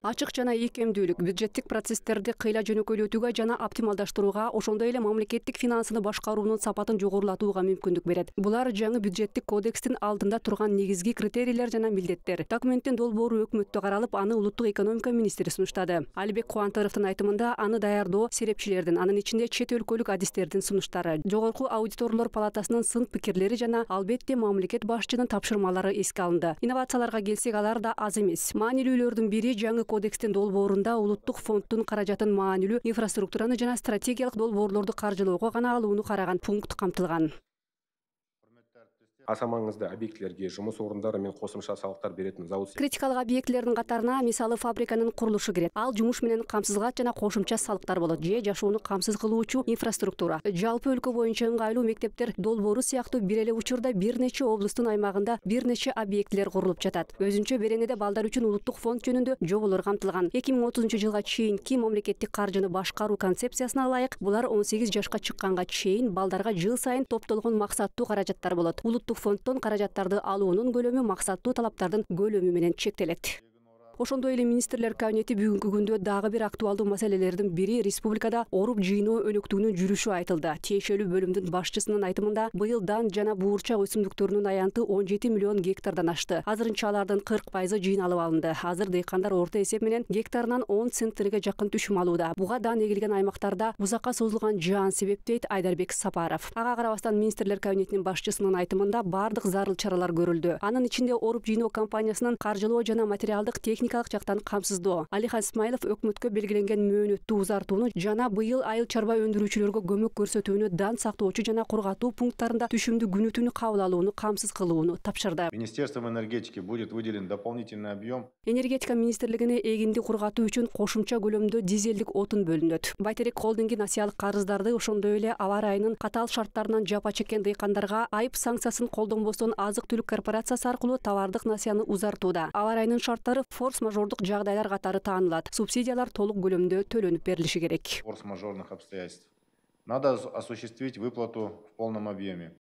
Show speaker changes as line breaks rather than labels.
Ачык жана ийкемдүүлүк бюджеттик процесстерди кыйла жөнөкөйлөтүүгө жана оптималдаштырууга, ошондой эле мамлекеттик финансыны башкаруунун сапатын жогорулатууга мүмкүндүк берет. Булар жаңы бюджеттик кодекстин алдында турган негизги критерийлер жана милдеттер. Документтин долбоору өкмөттө каралып, аны улуттук экономика министри сунуштады. Алибек Кубантаровдун айтымында, аны даярдоо серепчилердин, анын ичинде чет өлкөлүк адистердин сунуштары, жогорку аудиторлор палатасынын сын пикирлери жана албетте мамлекет башчынын тапшырмалары эске алынды. Инновацияларга келсек, алар да аз эмес. Маанилүүлөрдүн бири жаңы кодекстин долбоорунда улуттук фонддун каражатын маанилүү инфраструктураны жана стратегиялык долбоорлорду каржылоого гана алууну караган пункт камтылган.
Аса маңызды объектилерге жұмыс орындары мен кошумча салыктар беретін зауыт.
Критикалык объектилердин катарына мисалы фабриканын курулушу кирет. Ал жумуш менен камсызгат жана кошумча салыктар болот. Же жашоону камсыз кылуучу инфраструктура. Жалпы өлкө боюнча ыңгайлуу мектептер долбоору сыяктуу бир эле учурда бир нече облустун аймагында бир нече объектилер курулуп жатат. Өзүнчө беренеде балдар үчүн улуттук фонд жөнүндө жоболор камтылган. 2030 жылга чейинки мамлекеттик каржыны башкаруу концепциясына ылайык, булар 18 жашка чыкканга чейин балдарга жыл сайын топтолгон максаттуу каражаттар болот. Улуттук фонддон каражаттарды алуунун көлөмү максаттуу талаптардын көлөмү менен чектелет. Ошондой эле министрлер кабинети бүгүнкү күндө дагы бир актуалдуу маселелердин бири республикада оруп жыйноо өнөктүгүнүн жүрүшү айтылды. Тиешелүү бөлүмдүн башчысынын айтымында, быйыл дан жана буурчак өсүмдүктөрүнүн аянты 17 миллион гектардан ашты. Азырынча алардын 40% жыйналып алынды. Азыр дыйкандар орто эсеп менен гектарынан 10 центнерге жакын түшүм алууда. Буга дан эгилген аймактарда узакка созулган жаан себеп, дейт Айдарбек Сапаров. Ага карабастан министрлер кабинетинин башчысынын айтымында бардык зарыл чаралар көрүлдү. Анын ичинде оруп жыйноо компаниясынын каржылоо жана материалдык техникалык жактан камсыздоо. Алихан Исмаилов өкмөткө белгиленген мөөнөттү узартууну жана быйыл айыл чарба өндүрүүчүлөргө көмөк көрсөтүүнү, дан сактоочу жана кургатуу пункттарында түшүмдү күнү түнү кабыл алууну камсыз кылууну тапшырды.
Министерством энергетики будет выделен дополнительный объем.
Энергетика министрлигине эгинди кургатуу үчүн кошумча көлөмдө дизелдик отун бөлүнөт. Байтерек холдинги насыялык карыздарды, ошондой эле аба ырайынын катаал шарттарынан жапа чеккен дыйкандарга айып санкциясын колдонбостон азык-түлүк корпорациясы аркылуу товардык насыяны узартууда. Аба ырайынын шарттары форс-мажордук жагдайлар катары таанылат. Субсидиялар толук көлөмдө төлөнүп берилиши керек.
Форс-мажорных обстоятельств. Надо осуществить выплату в полном объеме.